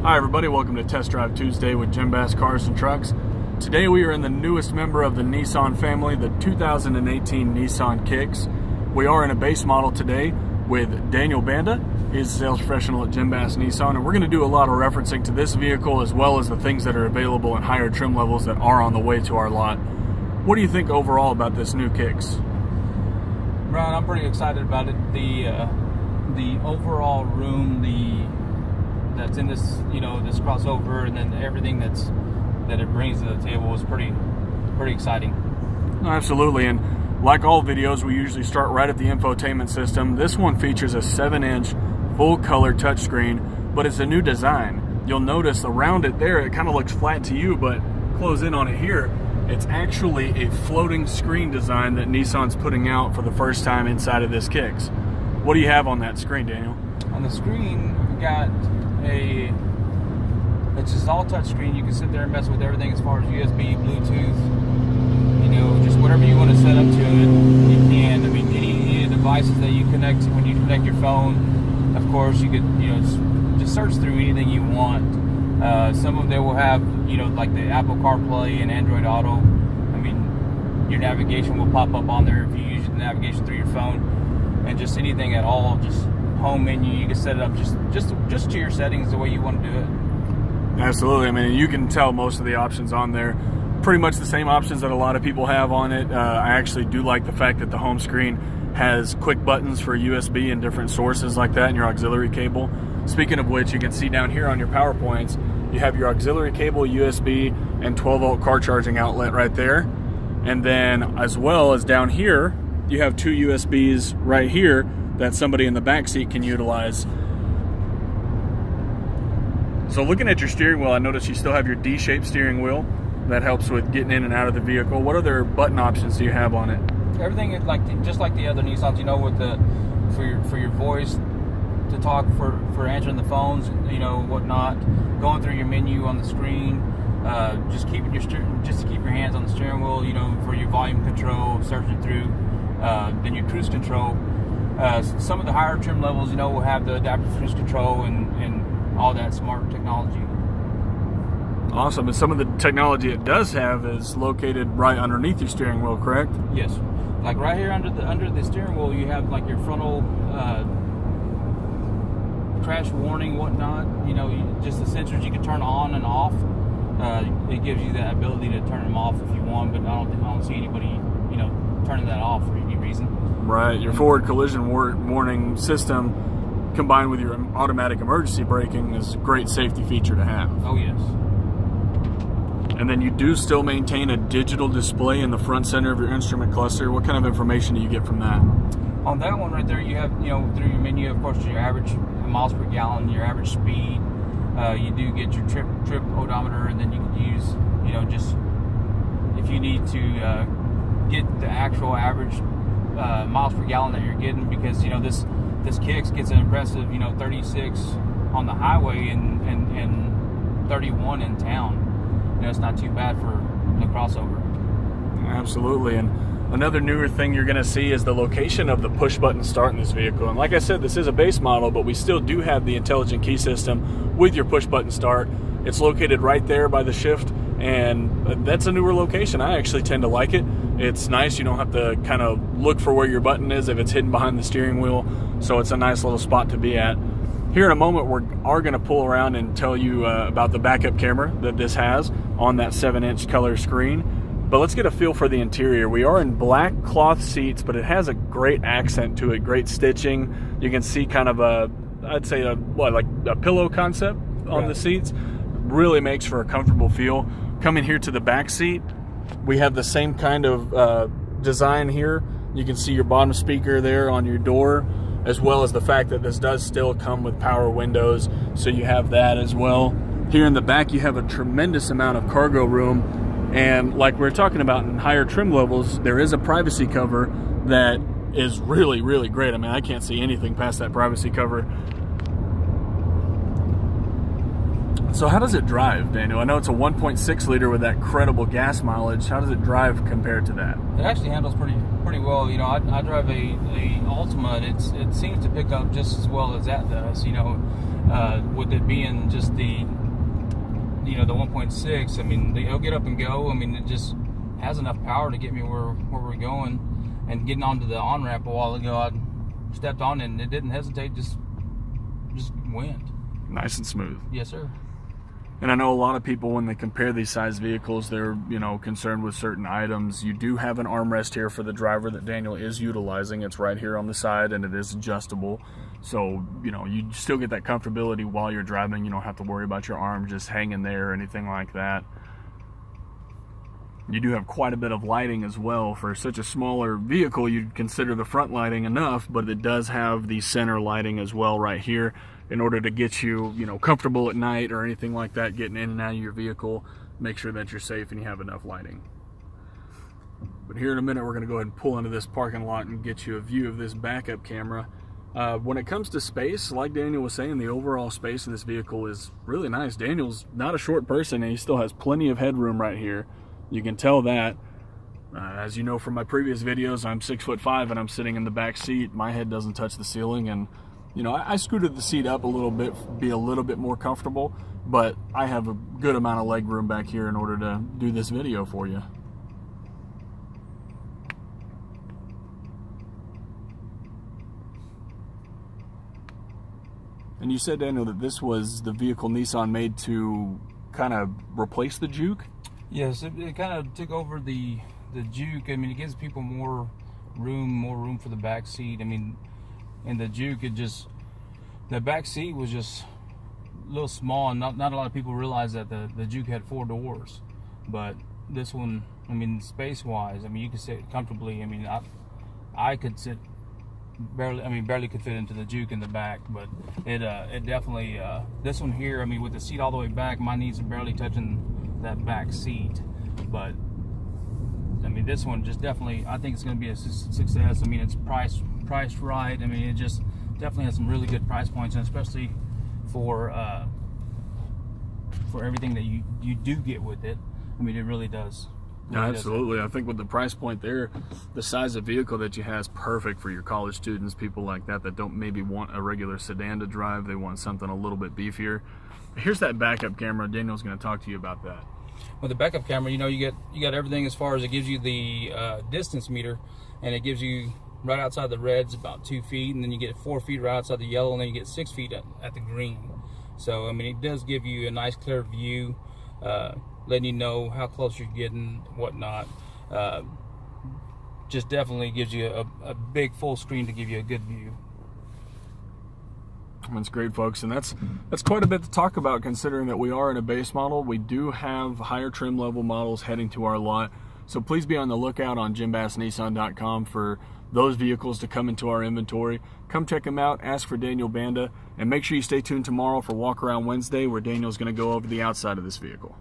Hi everybody, welcome to Test Drive Tuesday with Jim Bass Cars and Trucks. Today we are in the newest member of the Nissan family, the 2018 Nissan Kicks. We are in a base model today with Daniel Banda. He's a sales professional at Jim Bass Nissan, and we're going to do a lot of referencing to this vehicle as well as the things that are available in higher trim levels that are on the way to our lot. What do you think overall about this new Kicks? Brian, I'm pretty excited about it. The overall room, that's in this, this crossover, and then everything that it brings to the table is pretty exciting. Absolutely, and like all videos, we usually start right at the infotainment system. This one features a 7-inch full-color touchscreen, but it's a new design. You'll notice around it there, it kind of looks flat to you, but close in on it here, it's actually a floating screen design that Nissan's putting out for the first time inside of this Kicks. What do you have on that screen, Daniel? On the screen, we got it's just all touch screen. You can sit there and mess with everything as far as USB, Bluetooth, just whatever you want to set up to it, you can. I mean, any devices that you connect to when you connect your phone, of course, you could, just search through anything you want. Some of them will have, like the Apple CarPlay and Android Auto. I mean, your navigation will pop up on there if you use the navigation through your phone, and just anything at all, just home menu, you can set it up just to your settings the way you want to do it. Absolutely. I mean, you can tell most of the options on there, pretty much the same options that a lot of people have on it. I actually do like the fact that the home screen has quick buttons for USB and different sources like that and your auxiliary cable. Speaking of which, you can see down here on your power points, you have your auxiliary cable, USB, and 12-volt car charging outlet right there. And then as well as down here, you have two USBs right here that somebody in the back seat can utilize. So looking at your steering wheel, I noticed you still have your D-shaped steering wheel. That helps with getting in and out of the vehicle. What other button options do you have on it? Everything is just like the other Nissans, with for your voice to talk, for answering the phones, whatnot. Going through your menu on the screen, just to keep your hands on the steering wheel, for your volume control, searching through, then your cruise control. Some of the higher trim levels, will have the adaptive cruise control and all that smart technology. Awesome. And some of the technology it does have is located right underneath your steering wheel, correct? Yes. Like right here under the steering wheel, you have like your frontal crash warning, whatnot. Just the sensors you can turn on and off. It gives you that ability to turn them off if you want, but I don't see anybody, turning that off for any reason. Right. Your forward collision warning system combined with your automatic emergency braking is a great safety feature to have. Oh, yes. And then you do still maintain a digital display in the front center of your instrument cluster. What kind of information do you get from that? On that one right there, you have, through your menu, of course, your average miles per gallon, your average speed. You do get your trip odometer, and then you can use, just if you need to get the actual average miles per gallon that you're getting, because, this Kicks gets an impressive, 36 on the highway and 31 in town. It's not too bad for the crossover. Absolutely. And another newer thing you're going to see is the location of the push button start in this vehicle. And like I said, this is a base model, but we still do have the intelligent key system with your push button start. It's located right there by the shift, and that's a newer location. I actually tend to like it. It's nice. You don't have to kind of look for where your button is if it's hidden behind the steering wheel. So it's a nice little spot to be at. Here in a moment, we are going to pull around and tell you about the backup camera that this has on that 7-inch color screen. But let's get a feel for the interior. We are in black cloth seats, but it has a great accent to it, great stitching. You can see kind of I'd say like a pillow concept on the seats. Really makes for a comfortable feel. Coming here to the back seat, we have the same kind of design here. You can see your bottom speaker there on your door, as well as the fact that this does still come with power windows, so you have that as well. Here in the back, you have a tremendous amount of cargo room, and like we're talking about in higher trim levels, there is a privacy cover that is really, really great. I mean, I can't see anything past that privacy cover. So how does it drive, Daniel? I know it's a 1.6 liter with that credible gas mileage. How does it drive compared to that? It actually handles pretty well. I drive a Altima, and it seems to pick up just as well as that does. with it being just the, you know, the 1.6, I mean, it'll get up and go. I mean, it just has enough power to get me where we're going. And getting onto the on-ramp a while ago, I stepped on it and it didn't hesitate, just went. Nice and smooth. Yes, sir. And I know a lot of people, when they compare these size vehicles, they're, you know, concerned with certain items. You do have an armrest here for the driver that Daniel is utilizing. It's right here on the side, and it is adjustable. So, you know, you still get that comfortability while you're driving. You don't have to worry about your arm just hanging there or anything like that. You do have quite a bit of lighting as well. For such a smaller vehicle, you'd consider the front lighting enough, but it does have the center lighting as well right here in order to get you, you know, comfortable at night or anything like that, getting in and out of your vehicle. Make sure that you're safe and you have enough lighting. But here in a minute, we're going to go ahead and pull into this parking lot and get you a view of this backup camera. When it comes to space, like Daniel was saying, the overall space of this vehicle is really nice. Daniel's not a short person, and he still has plenty of headroom right here. You can tell that. As you know from my previous videos, I'm 6'5" and I'm sitting in the back seat. My head doesn't touch the ceiling, and you know, I scooted the seat up a little bit, be a little bit more comfortable, but I have a good amount of leg room back here in order to do this video for you. And you said, Daniel, that this was the vehicle Nissan made to kind of replace the Juke? Yes, it kind of took over the Juke. I mean, it gives people more room for the back seat. I mean, and the Juke, the back seat was just a little small, and not a lot of people realize that the Juke had 4 doors. But this one, I mean, space-wise, I mean, you could sit comfortably. I mean, I could sit barely could fit into the Juke in the back, but it definitely, this one here, I mean, with the seat all the way back, my knees are barely touching that back seat. But I mean, this one just definitely, I think it's going to be a success. I mean, it's priced right. I mean, it just definitely has some really good price points, and especially for everything that you do get with it. I mean, it really does. Yeah, absolutely. I think with the price point there, the size of vehicle that you have is perfect for your college students, people like that don't maybe want a regular sedan to drive. They want something a little bit beefier. Here's that backup camera. Daniel's going to talk to you about that. With the backup camera, you know, you got everything as far as it gives you the distance meter, and it gives you right outside the red's about 2 feet, and then you get 4 feet right outside the yellow, and then you get 6 feet at the green. So I mean, it does give you a nice clear view, letting you know how close you're getting, whatnot. Just definitely gives you a big full screen to give you a good view. That's great, folks, and that's quite a bit to talk about, considering that we are in a base model. We do have higher trim level models heading to our lot, so please be on the lookout on JimBassNissan.com for those vehicles to come into our inventory. Come check them out, ask for Daniel Banda, and make sure you stay tuned tomorrow for Walk Around Wednesday, where Daniel's going to go over the outside of this vehicle.